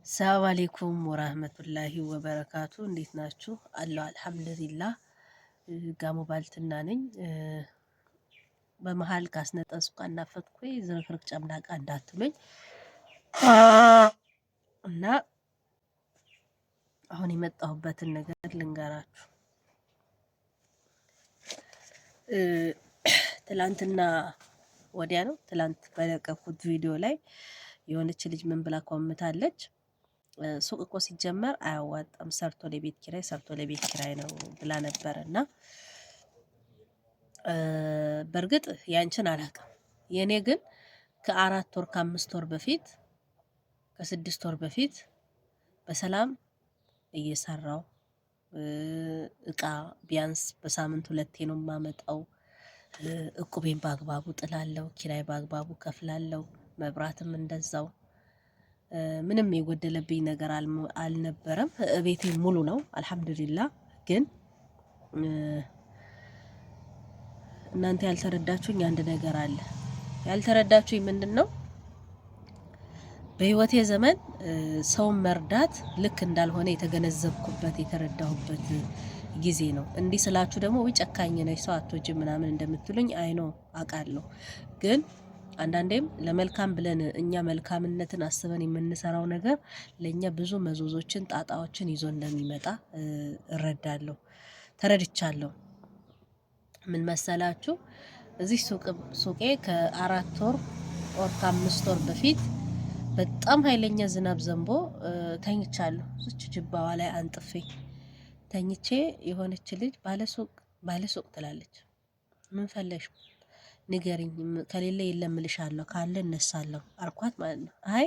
ሰላም አለይኩም ወራህመቱላሂ ወበረካቱ። እንዴት ናችሁ? አላህ አልሐምዱሊላህ። ጋሞ ባልትና ነኝ። በመሃል ካስነጠስኩ ካናፈጥኩኝ ዝርክርክ ጨምላቃ እንዳትሉኝ እና አሁን የመጣሁበትን ነገር ልንገራችሁ። ትላንትና ወዲያ ነው ትላንት በለቀኩት ቪዲዮ ላይ የሆነች ልጅ ምን ብላ ኮምታለች? ሱቅ እኮ ሲጀመር አያዋጣም፣ ሰርቶ ለቤት ኪራይ ሰርቶ ለቤት ኪራይ ነው ብላ ነበር። እና በእርግጥ ያንቺን አላውቅም፣ የኔ ግን ከ4 ወር ከ5 ወር በፊት ከ6 ወር በፊት በሰላም እየሰራው እቃ ቢያንስ በሳምንት 2 ነው የማመጣው። እቁቤን በአግባቡ ጥላለው፣ ኪራይ በአግባቡ ከፍላለው፣ መብራትም እንደዛው ምንም የጎደለብኝ ነገር አልነበረም። ቤቴ ሙሉ ነው አልሐምዱሊላህ። ግን እናንተ ያልተረዳችሁኝ አንድ ነገር አለ። ያልተረዳችሁኝ ምንድነው? በህይወቴ ዘመን ሰውን መርዳት ልክ እንዳልሆነ የተገነዘብኩበት የተረዳሁበት ጊዜ ነው። እንዲህ ስላችሁ ደግሞ ወይ ጨካኝ ነሽ ሰው አትወጂም ምናምን እንደምትሉኝ አይኖ አውቃለሁ። ግን አንዳንዴም ለመልካም ብለን እኛ መልካምነትን አስበን የምንሰራው ነገር ለኛ ብዙ መዞዞችን ጣጣዎችን ይዞ እንደሚመጣ እረዳለሁ፣ ተረድቻለሁ። ምን መሰላችሁ? እዚህ ሱቄ ከ4 ወር ከ5 ወር በፊት በጣም ኃይለኛ ዝናብ ዘንቦ ተኝቻለሁ። እዚች ጅባዋ ላይ አንጥፌ ተኝቼ የሆነች ልጅ ባለሱቅ ትላለች። ምን ፈለሽ ንገሪኝ፣ ከሌለ የለም እልሻለሁ፣ ካለ እነሳለሁ አልኳት ማለት ነው። አይ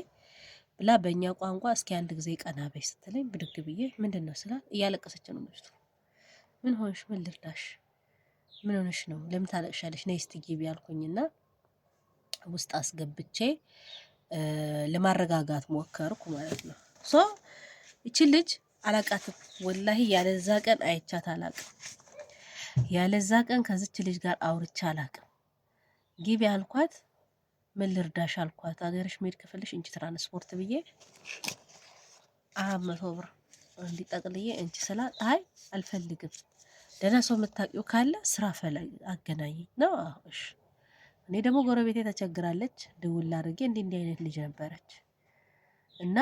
ብላ በእኛ ቋንቋ እስኪ አንድ ጊዜ ቀና በይ ስትለኝ ብድግ ብዬ ምንድነው ስላት እያለቀሰች ነው ልጅቱ። ምን ሆንሽ? ምን ልርዳሽ? ምን ሆነሽ ነው? ለምን ታለቅሻለሽ? ነይ እስቲ ግቢ ያልኩኝና ውስጥ አስገብቼ ለማረጋጋት ሞከርኩ ማለት ነው። እቺ ልጅ አላቃትም ወላሂ፣ ያለዛ ቀን አይቻት አላቅም። ያለዛ ቀን ከዚች ልጅ ጋር አውርቻ አላቅም። ግቢ አልኳት። ምን ልርዳሽ አልኳት። አገርሽ መሄድ ከፈለሽ እንጂ ትራንስፖርት ብዬ 400 ብር እንዲጠቅልዬ እንጂ ስላት አይ አልፈልግም፣ ደህና ሰው የምታውቂው ካለ ስራ ፈላጊ አገናኝ ነው። እሺ እኔ ደግሞ ጎረቤቴ ተቸግራለች፣ ድውል አድርጌ እንዲህ አይነት ልጅ ነበረች እና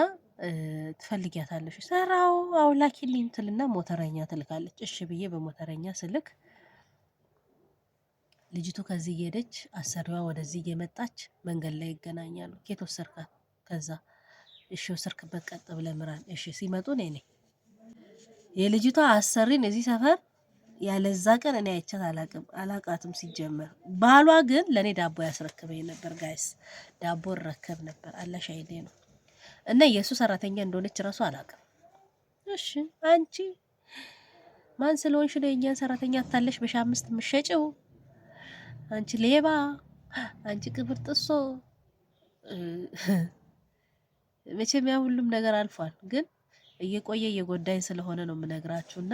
ትፈልጊያታለሽ? ሰራው አውላኪልኝ ትልና ሞተረኛ ትልካለች። እሺ ብዬ በሞተረኛ ስልክ ልጅቱ ከዚህ እየሄደች አሰሪዋ ወደዚህ እየመጣች መንገድ ላይ ይገናኛሉ። ኬት ወሰድካት? ከዛ እሺ ወሰድክበት ቀጥ ብለህ ምራን። እሺ ሲመጡ ነኝ የልጅቷ አሰሪን እዚህ ሰፈር ያለዛ ቀን እኔ አይቻት አላቃትም ሲጀመር። ባሏ ግን ለኔ ዳቦ ያስረክበኝ ነበር። ጋይስ ዳቦ ረከብ ነበር። አላሽ አይዴ ነው እና የሱ ሰራተኛ እንደሆነች ራሱ አላቅም። እሺ አንቺ ማን ስለሆንሽ ነው የኛን ሰራተኛ አታለሽ በ5 የምትሸጪው? አንቺ ሌባ፣ አንቺ ቅብር ጥሶ። መቼም ያ ሁሉም ነገር አልፏል። ግን እየቆየ እየጎዳኝ ስለሆነ ነው የምነግራችሁና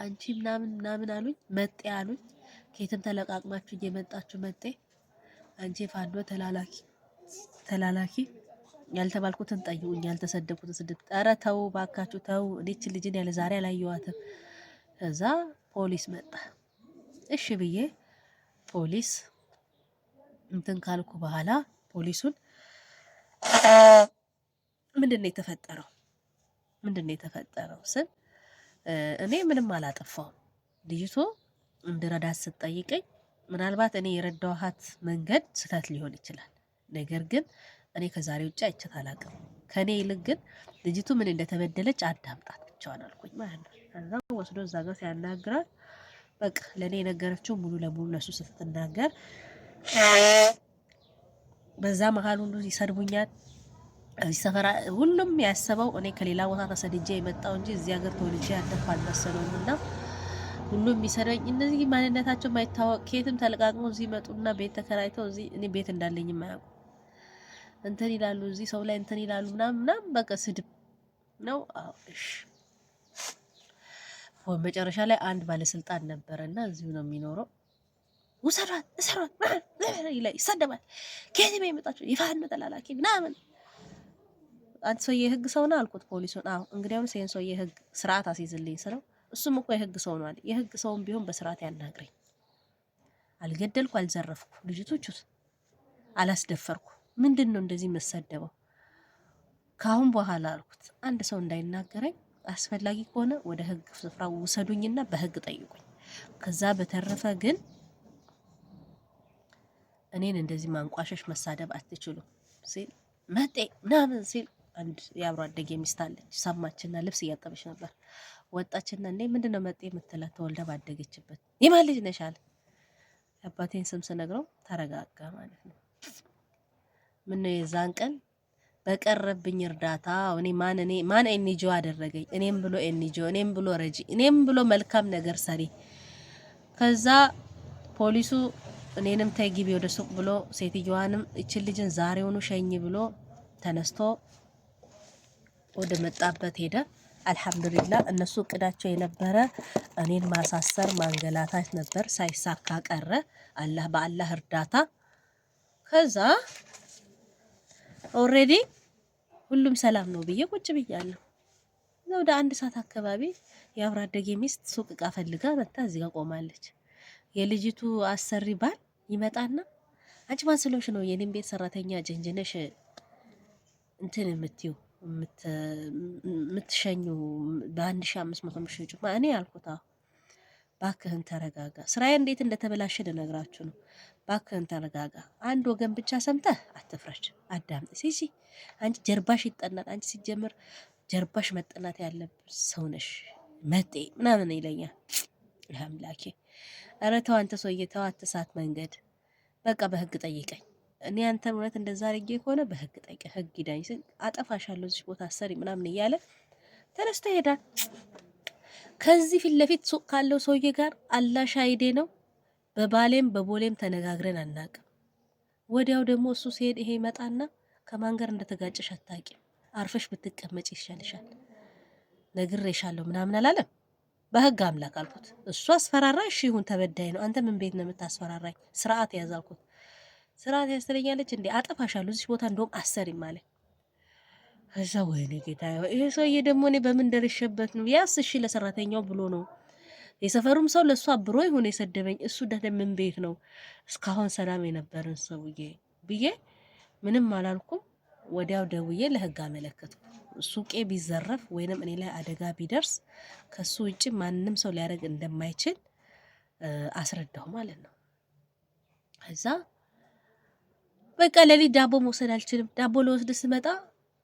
አንቺ ምናምን አሉኝ፣ መጤ አሉኝ። ከየትም ተለቃቅማችሁ እየመጣችሁ መጤ፣ አንቺ ፋኖ ተላላኪ ያልተባልኩትን ጠይቁኝ፣ ያልተሰደብኩትን ስድብ። ኧረ ተው ባካችሁ ተው። እኔች ልጅን ያለ ዛሬ አላየኋትም። ከዛ ፖሊስ መጣ። እሺ ብዬ ፖሊስ እንትን ካልኩ በኋላ ፖሊሱን ምንድነው የተፈጠረው ስል እኔ ምንም አላጠፋውም። ልጅቱ እንድረዳት ስትጠይቀኝ ምናልባት እኔ የረዳኋት መንገድ ስህተት ሊሆን ይችላል። ነገር ግን እኔ ከዛሬ ውጭ አይቻት አላውቅም። ከኔ ይልቅ ግን ልጅቱ ምን እንደተበደለች አዳምጣት ብቻዋን አልኩኝ ማለት ነው። ከዛ ወስዶ እዛ ጋር ሲያናግራት በቃ ለኔ የነገረችው ሙሉ ለሙሉ ለሱ ስትናገር በዛ መሀል ሁሉ ይሰድቡኛል። እዚህ ሰፈራ ሁሉም ያሰበው እኔ ከሌላ ቦታ ተሰድጄ የመጣው እንጂ እዚህ ሀገር ተወልጄ ያደግኩ አልመሰለውም። እና ሁሉም የሚሰደኝ እነዚህ ማንነታቸው ማይታወቅ ከየትም ተለቃቅሞ እዚህ መጡና ቤት ተከራይተው እዚህ እኔ ቤት እንዳለኝ የማያውቁ እንትን ይላሉ፣ እዚህ ሰው ላይ እንትን ይላሉ ምናምን በቃ ስድብ ነው። እሺ መጨረሻ ላይ አንድ ባለስልጣን ነበረና እዚሁ ነው የሚኖረው። ውሰዷት እሰሯት ይላል፣ ይሰደባል። ከየት የመጣችሁ የፋኖ ተላላኪ ምናምን አንተ ሰውዬ የህግ ሰው ነህ አልኩት ፖሊሱን። አዎ እንግዲያውስ ይሄን ሰውዬ የህግ ስርዓት አስይዝልኝ ስለው እሱም እኮ የህግ ሰው ነው አለ። የህግ ሰውም ቢሆን በስርዓት ያናግረኝ። አልገደልኩ፣ አልዘረፍኩ፣ ልጅቶቹስ አላስደፈርኩ። ምንድን ነው እንደዚህ መሰደበው? ካሁን በኋላ አልኩት አንድ ሰው እንዳይናገረኝ፣ አስፈላጊ ከሆነ ወደ ህግ ስፍራ ውሰዱኝና በህግ ጠይቁኝ። ከዛ በተረፈ ግን እኔን እንደዚህ ማንቋሸሽ መሳደብ አትችሉም ሲል መጤ ምናምን ሲል አንድ የአብሮ አደጌ ሚስት አለች። ሰማችና ልብስ እያጠበች ነበር። ወጣችና እንዴ ምንድነው መጤ የምትላት? ተወልዳ ባደገችበት የማን ልጅ ነሽ አለ። አባቴን ስም ስነግረው ተረጋጋ ማለት ነው። ምን ነው የዛን ቀን በቀረብኝ እርዳታ ማን ኤንጂኦ አደረገኝ? እኔም ብሎ ኤንጂኦ፣ እኔም ብሎ ረጂ፣ እኔም ብሎ መልካም ነገር ሰሪ። ከዛ ፖሊሱ እኔንም ተይ ግቢ ወደ ሱቅ ብሎ ሴትዮዋንም እችን ልጅን ዛሬውኑ ሸኝ ብሎ ተነስቶ ወደ መጣበት ሄደ። አልሐምዱሊላህ እነሱ እቅዳቸው የነበረ እኔን ማሳሰር ማንገላታት ነበር። ሳይሳካ ቀረ በአላህ እርዳታ። ከዛ ኦልሬዲ ሁሉም ሰላም ነው ብዬ ቁጭ ብያለሁ። ወደ 1 ሰዓት አካባቢ የአብሮ አደጌ ሚስት ሱቅ እቃ ፈልጋ መጣ። እዚህ ጋር ቆማለች። የልጅቱ አሰሪ ባል ይመጣና አንቺ ማን ስለሆንሽ ነው የኔን ቤት ሰራተኛ ጀንጀነሽ እንትን የምትሸኙ በ1500 ምሽጩ? እኔ ያልኩት ባክህን ተረጋጋ። ስራዬ እንዴት እንደተበላሸ ልነግራችሁ ነው። ባክህን ተረጋጋ። አንድ ወገን ብቻ ሰምተህ አትፍረድ፣ አዳምጥ። ሲሲ አንቺ ጀርባሽ ይጠናል። አንቺ ሲጀምር ጀርባሽ መጠናት ያለብሽ ሰው ነሽ መጤ ምናምን ይለኛል። አምላኬ ኧረ ተው አንተ ሰውዬ ተው፣ አትሳት መንገድ። በቃ በህግ ጠይቀኝ። እኔ አንተ እውነት እንደዛ አድርጌ ከሆነ በህግ ጠይቀኝ፣ ህግ ይዳኝ። አጠፋሻለሁ እዚህ ቦታ አሰሪ ምናምን እያለ ተነስቶ ይሄዳል። ከዚህ ፊት ለፊት ሱቅ ካለው ሰውዬ ጋር አላሽ አይዴ ነው። በባሌም በቦሌም ተነጋግረን አናቅም። ወዲያው ደግሞ እሱ ሲሄድ ይሄ ይመጣና ከማን ጋር እንደተጋጨሽ አታውቂም፣ አርፈሽ ብትቀመጭ ይሻልሻል፣ ነግሬሻለሁ ምናምን አላለም። በህግ አምላክ አልኩት። እሱ አስፈራራ። እሺ ይሁን ተበዳይ ነው። አንተ ምን ቤት ነው የምታስፈራራኝ? ስርዓት ያዝ አልኩት። ስርዓት ያስተለኛለች እንዴ? አጠፋሻለሁ እዚህ ቦታ እንደውም አሰሪም አለ። ከዛ ወይኔ ጌታ፣ ይሄ ሰውዬ ደግሞ እኔ በምን ደርሼበት ነው ያስ? እሺ ለሰራተኛው ብሎ ነው የሰፈሩም ሰው ለእሱ አብሮ ይሁን የሰደበኝ። እሱ ምን ቤት ነው እስካሁን ሰላም የነበረን ሰውዬ ብዬ ምንም አላልኩም። ወዲያው ደውዬ ለህግ አመለከትኩ። ሱቄ ቢዘረፍ ወይንም እኔ ላይ አደጋ ቢደርስ ከሱ ውጪ ማንንም ሰው ሊያደርግ እንደማይችል አስረዳሁ ማለት ነው። ከዛ በቃ ለሊት ዳቦ መውሰድ አልችልም። ዳቦ ለወስድ ስመጣ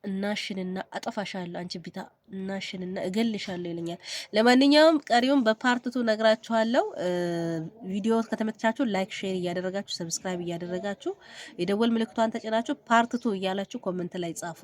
እናሽንና አጠፋሻለሁ፣ አንቺ ቢታ እናሽንና እገልሻለሁ ይለኛል። ለማንኛውም ቀሪውን በፓርትቱ ነግራችኋለሁ። ቪዲዮ ከተመቻችሁ ላይክ፣ ሼር እያደረጋችሁ ሰብስክራይብ እያደረጋችሁ የደወል ምልክቷን ተጭናችሁ ፓርትቱ እያላችሁ ኮሜንት ላይ ጻፉ።